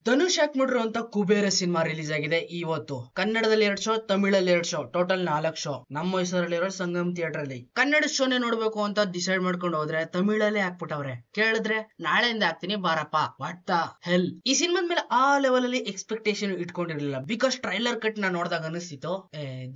Dhanush act ಮಾಡಿರುವಂತ Kubera cinema release ಆಗಿದೆ ಇವತ್ತು. ಕನ್ನಡದಲ್ಲಿ 2 ಶೋ, ತಮಿಳಲ್ಲಿ 2 ಶೋ, ಟೋಟಲ್ 4 ಶೋ. ನಮ್ಮ ಮೈಸೂರಲ್ಲಿರೋ ಸಂಗಮ್ ಥಿಯೇಟರ್ ಅಲ್ಲಿ. ಕನ್ನಡ ಶೋನೇ ನೋಡ್ಬೇಕು ಅಂತ ಡಿಸೈಡ್ ಮಾಡ್ಕೊಂಡು ಹೋದ್ರೆ ತಮಿಳಲ್ಲೇ ಹಾಕ್ಬಿಟ್ಟವ್ರೆ. ಕೇಳಿದ್ರೆ ನಾಳೆಯಿಂದ ಹಾಕ್ತೀನಿ ಬಾರಪ್ಪ. What the hell. ಈ ಸಿನಿಮಾದ ಮೇಲೆ ಆ ಲೆವೆಲ್ ಅಲ್ಲಿ ಎಕ್ಸ್ಪೆಕ್ಟೇಷನ್ ಇಟ್ಕೊಂಡಿರ್ಲಿಲ್ಲ. ಬಿಕಾಸ್ ಟ್ರೈಲರ್ ಕಟ್ ನಾ ನೋಡಿದಾಗ ಅನಿಸ್ತಿತ್ತು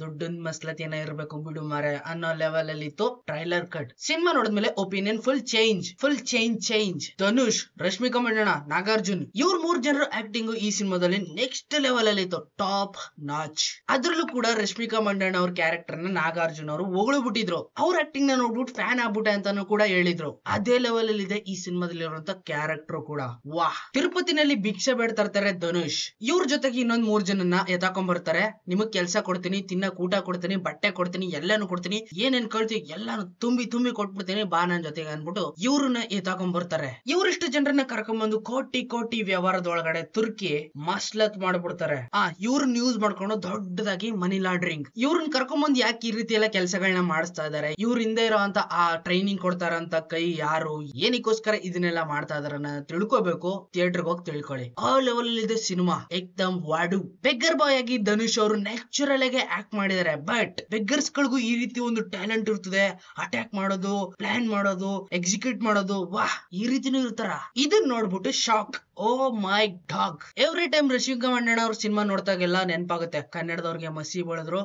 ದುಡ್ಡನ್ ಮಸ್ಲತ್ ಏನ ಇರ್ಬೇಕು ಬಿಡು ಮಾರೆ ಅನ್ನೋ ಲೆವೆಲ್ ಅಲ್ಲಿ ಇತ್ತು ಟ್ರೈಲರ್ ಕಟ್. ಸಿನಿಮಾ ನೋಡಿದ್ಮೇಲೆ opinion full change. Dhanush, Rashmika Mandanna, Nagarjun ಇವ್ರ 3 ಜನರು ಆಕ್ಟಿಂಗ್ ಈ ಸಿನಿಮಾದಲ್ಲಿ ನೆಕ್ಸ್ಟ್ ಲೆವೆಲ್ ಅಲ್ಲಿ ಇತ್ತು. Top notch. ಅದ್ರಲ್ಲೂ ಕೂಡ ರಶ್ಮಿಕಾ ಮಂಡಣ್ಣ ಅವ್ರ ಕ್ಯಾರೆಕ್ಟರ್ ನ ನಾಗಾರ್ಜುನ್ ಅವರು ಹೊಗಳು ಬಿಟ್ಟಿದ್ರು. ಅವ್ರ ಆಕ್ಟಿಂಗ್ ನ ನೋಡ್ಬಿಟ್ಟು ಫ್ಯಾನ್ ಆಗ್ಬಿಟ್ಟೆ ಅಂತಾನು ಕೂಡ ಹೇಳಿದ್ರು. ಅದೇ ಲೆವೆಲ್ ಅಲ್ಲಿ ಇದೆ ಈ ಸಿನಿಮಾದಲ್ಲಿ ಇರುವಂತ ಕ್ಯಾರೆಕ್ಟರ್ ಕೂಡ. ವಾಹ್. ತಿರುಪತಿನಲ್ಲಿ ಭಿಕ್ಷೆ ಬೇಡ್ತಾ ಇರ್ತಾರೆ ಧನುಷ್. ಇವ್ರ ಜೊತೆಗೆ ಇನ್ನೊಂದ್ 3 ಜನನ್ನ ಎತ್ತಾಕೊಂಡ್ ಬರ್ತಾರೆ. ನಿಮಗ್ ಕೆಲ್ಸ ಕೊಡ್ತೀನಿ, ತಿನ್ನಕ್ ಊಟ ಕೊಡ್ತೀನಿ, ಬಟ್ಟೆ ಕೊಡ್ತೀನಿ, ಎಲ್ಲಾನು ಕೊಡ್ತೀನಿ, ಏನೇನ್ ಕಳ್ತೀವಿ ಎಲ್ಲಾನು ತುಂಬಿ ಕೊಟ್ಬಿಡ್ತೀನಿ ಬಾ ನನ್ ಜೊತೆಗೆ ಅನ್ಬಿಟ್ಟು ಇವ್ರನ್ನ ಎತ್ತಾಕೊಂಡ್ ಬರ್ತಾರೆ. ಇವ್ರಿಷ್ಟು ಜನರನ್ನ ಕರ್ಕೊಂಡ್ ಬಂದು ಕೋಟಿ ವ್ಯವಹಾರದೊಳಗಡೆ ತುರ್ಕಿ ಮಸ್ಲತ್ ಮಾಡ್ಬಿಡ್ತಾರೆ. ಇವ್ರನ್ನ ಯೂಸ್ ಮಾಡ್ಕೊಂಡು ದೊಡ್ಡದಾಗಿ ಮನಿ ಲಾಂಡ್ರಿಂಗ್. ಇವ್ರನ್ನ ಕರ್ಕೊಂಡ್ ಯಾಕೆ ಈ ರೀತಿ ಎಲ್ಲ ಕೆಲಸಗಳನ್ನ ಮಾಡಿಸ್ತಾ ಇದಾರೆ, ಇವ್ರ ಹಿಂದೆ ಇರೋಂತ ಆ ಟ್ರೈನಿಂಗ್ ಕೊಡ್ತಾರಂತ ಕೈ ಯಾರು, ಏನಕ್ಕೋಸ್ಕರ ಇದನ್ನೆಲ್ಲ ಮಾಡ್ತಾ ಇದಾರೆ ತಿಳ್ಕೋಬೇಕು. ಥಿಯೇಟರ್ ಹೋಗಿ ತಿಳ್ಕೊಳ್ಳಿ. ಆ ಲೆವೆಲ್ ಇದೆ ಸಿನಿಮಾ. ಎಕ್ದಮ್ ವಾಡು. ಬೆಗ್ಗರ್ ಬಾಯ್ ಆಗಿ ಧನುಷ್ ಅವರು ನ್ಯಾಚುರಲ್ ಆಗಿ ಆಕ್ಟ್ ಮಾಡಿದ್ದಾರೆ. ಬಟ್ ಬೆಗ್ಗರ್ಸ್ ಗಳಿಗೂ ಈ ರೀತಿ ಒಂದು ಟ್ಯಾಲೆಂಟ್ ಇರ್ತದೆ. ಅಟ್ಯಾಕ್ ಮಾಡೋದು, ಪ್ಲಾನ್ ಮಾಡೋದು, ಎಕ್ಸಿಕ್ಯೂಟ್ ಮಾಡೋದು. ವಾಹ್, ಈ ರೀತಿನೂ ಇರ್ತಾರ. ಇದನ್ನ ನೋಡ್ಬಿಟ್ಟು shock. Oh my dog. Every time Rashmika Mandanna ಅವ್ರ ಸಿನಿಮಾ ನೋಡ್ದಾಗೆಲ್ಲ ನೆನಪಾಗುತ್ತೆ ಕನ್ನಡದವ್ರಿಗೆ ಮಸಿ ಬಳದ್ರು.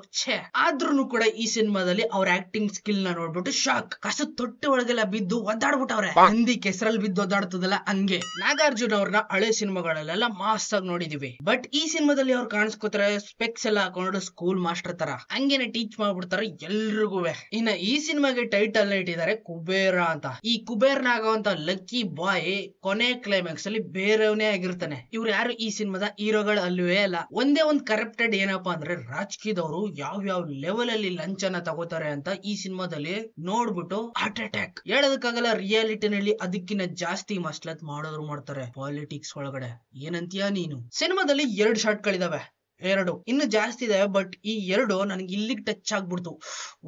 ಆದ್ರೂ ಕೂಡ ಈ ಸಿನಿಮಾದಲ್ಲಿ ಅವ್ರ ಆಕ್ಟಿಂಗ್ ಸ್ಕಿಲ್ ನ ನೋಡ್ಬಿಟ್ಟು ಶಾಕ್. ಕಸದ ತೊಟ್ಟೆ ಒಳಗೆಲ್ಲ ಬಿದ್ದು ಒದ್ದಾಡ್ಬಿಟ್ಟವ್ರೆ. ಹಂದಿ ಕೆಸರಲ್ಲಿ ಬಿದ್ದು ಒದ್ದಾಡ್ತದಲ್ಲ ಹಂಗೆ. ನಾಗಾರ್ಜುನ್ ಅವ್ರನ್ನ ಹಳೆ ಸಿನಿಮಾಗಳಲ್ಲೆಲ್ಲ ಮಾಸ್ ಆಗಿ ನೋಡಿದೀವಿ. ಬಟ್ ಈ ಸಿನಿಮಾದಲ್ಲಿ ಅವ್ರು ಕಾಣಿಸ್ಕೋತಾರೆ ಸ್ಪೆಕ್ಸ್ ಎಲ್ಲ ಹಾಕೊಂಡು ಸ್ಕೂಲ್ ಮಾಸ್ಟರ್ ತರ ಹಂಗೇನೆ ಟೀಚ್ ಮಾಡ್ಬಿಡ್ತಾರೆ ಎಲ್ರಿಗೂ. ಇನ್ನ ಈ ಸಿನಿಮಾಗೆ ಟೈಟಲ್ ನ ಇಟ್ಟಿದ್ದಾರೆ ಕುಬೇರ ಅಂತ. ಈ ಕುಬೇರ್ನ ಆಗುವಂತ ಲಕ್ಕಿ ಬಾಯ್ ಕೊನೆ ಕ್ಲೈಮ್ಯಾಕ್ಸ್ ಅಲ್ಲಿ ಬೇರೆಯವನೇ ಆಗಿರ್ತಾನೆ. ಇವ್ರು ಯಾರು ಈ ಸಿನಿಮಾದ ಹೀರೋಗಳು ಅಲ್ವೇ ಅಲ್ಲ. ಒಂದೇ ಒಂದ್ ಕರಪ್ಟೆಡ್ ಏನಪ್ಪಾ ಅಂದ್ರೆ ರಾಜಕೀಯದವರು ಯಾವ ಲೆವೆಲ್ ಅಲ್ಲಿ ಲಂಚನ ತಗೋತಾರೆ ಅಂತ ಈ ಸಿನಿಮಾದಲ್ಲಿ ನೋಡ್ಬಿಟ್ಟು ಹಾರ್ಟ್ ಅಟ್ಯಾಕ್. ಹೇಳೋದಕ್ಕಾಗಲ್ಲ. ರಿಯಾಲಿಟಿನಲ್ಲಿ ಅದಕ್ಕಿಂತ ಜಾಸ್ತಿ ಮಸ್ಲತ್ ಮಾಡೋರು ಮಾಡ್ತಾರೆ ಪಾಲಿಟಿಕ್ಸ್ ಒಳಗಡೆ. ಏನಂತೀಯ ನೀನು? ಸಿನಿಮಾದಲ್ಲಿ 2 ಶಾರ್ಟ್ ಗಳಿದಾವೆ. 2 ಇನ್ನು ಜಾಸ್ತಿ ಇದೆ. ಬಟ್ ಈ 2 ನನಗೆ ಇಲ್ಲಿಗೆ ಟಚ್ ಆಗ್ಬಿಡ್ತು.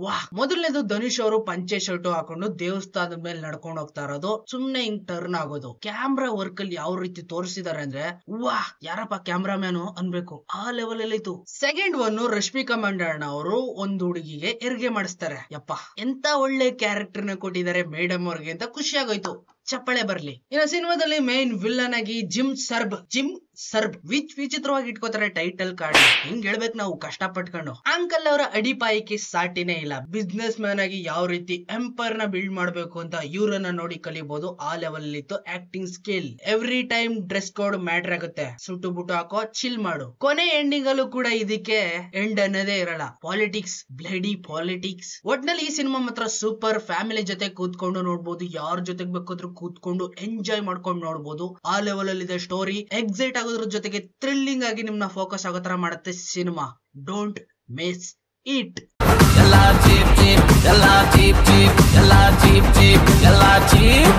ವಾಹ್. ಮೊದಲನೇದು ಧನುಷ್ ಅವರು ಪಂಚೆ ಶರ್ಟ್ ಹಾಕೊಂಡು ದೇವಸ್ಥಾನದ ಮೇಲೆ ನಡ್ಕೊಂಡು ಹೋಗ್ತಾ ಇರೋದು. ಸುಮ್ನೆ ಹಿಂಗ್ ಟರ್ನ್ ಆಗೋದು. ಕ್ಯಾಮ್ರಾ ವರ್ಕ್ ಅಲ್ಲಿ ಯಾವ ರೀತಿ ತೋರಿಸಿದಾರೆ ಅಂದ್ರೆ ವಾಹ್, ಯಾರಪ್ಪ ಕ್ಯಾಮ್ರಾಮ್ಯಾನು ಅನ್ಬೇಕು. ಆ ಲೆವೆಲ್ ಅಲ್ಲಿ ಇತ್ತು. ಸೆಕೆಂಡ್ ಒನ್, ರಶ್ಮಿಕಾ ಮಂಡಣ್ಣ ಅವರು ಒಂದು ಹುಡುಗಿಗೆ ಹೆರಿಗೆ ಮಾಡಿಸ್ತಾರೆ. ಯಪ್ಪ, ಎಂತ ಒಳ್ಳೆ ಕ್ಯಾರೆಕ್ಟರ್ ನ ಕೊಟ್ಟಿದ್ದಾರೆ ಮೇಡಮ್ ಅವ್ರಿಗೆ ಅಂತ ಖುಷಿ ಆಗೋಯ್ತು. ಚಪ್ಪಳೆ ಬರ್ಲಿ. ಇನ್ನು ಸಿನಿಮಾದಲ್ಲಿ ಮೇನ್ ವಿಲ್ಲನ್ ಆಗಿ ಜಿಮ್ ಸರ್ಬ್ ವಿಚಿತ್ರವಾಗಿ ಇಟ್ಕೋತಾರೆ ಟೈಟಲ್ ಕಾರ್ಡ್. ಹಿಂಗ್ ಹೇಳ್ಬೇಕು ನಾವು ಕಷ್ಟಪಟ್ಕೊಂಡು. ಅಂಕಲ್ ಅವರ ಅಡಿಪಾಯಕ್ಕೆ ಸಾಟಿನೇ ಇಲ್ಲ. ಬಿಸ್ನೆಸ್ ಮ್ಯಾನ್ ಆಗಿ ಯಾವ ರೀತಿ ಎಂಪೈರ್ ನ ಬಿಲ್ಡ್ ಮಾಡ್ಬೇಕು ಅಂತ ಇವ್ರನ್ನ ನೋಡಿ ಕಲಿಬಹುದು. ಆ ಲೆವೆಲ್ ಇತ್ತು acting skill. Every time dress code matter ಆಗುತ್ತೆ. ಸುಟ್ಟು ಬುಟ್ಟು ಹಾಕೋ, ಚಿಲ್ ಮಾಡು. ಕೊನೆ ಎಂಡಿಂಗ್ ಅಲ್ಲೂ ಕೂಡ ಇದಕ್ಕೆ ಎಂಡ್ ಅನ್ನೋದೇ ಇರಲ್ಲ. Politics, bloody politics. ಒಟ್ನಲ್ಲಿ ಈ ಸಿನಿಮಾ ಮಾತ್ರ ಸೂಪರ್. ಫ್ಯಾಮಿಲಿ ಜೊತೆ ಕೂತ್ಕೊಂಡು ನೋಡ್ಬೋದು. ಯಾರ ಜೊತೆಗೆ ಬೇಕಾದ್ರೂ ಕೂತ್ಕೊಂಡು ಎಂಜಾಯ್ ಮಾಡ್ಕೊಂಡು ನೋಡ್ಬೋದು. ಆ ಲೆವೆಲ್ ಅಲ್ಲಿ ಇದೆ ಸ್ಟೋರಿ. ಎಕ್ಸೈಟ್ ಆಗೋದ್ರ ಜೊತೆಗೆ ಥ್ರಿಲ್ಲಿಂಗ್ ಆಗಿ ನಿಮ್ನ ಫೋಕಸ್ ಆಗೋ ತರ ಮಾಡುತ್ತೆ ಸಿನಿಮಾ. Don't miss it. ಎಲ್ಲ ಚೀಪ್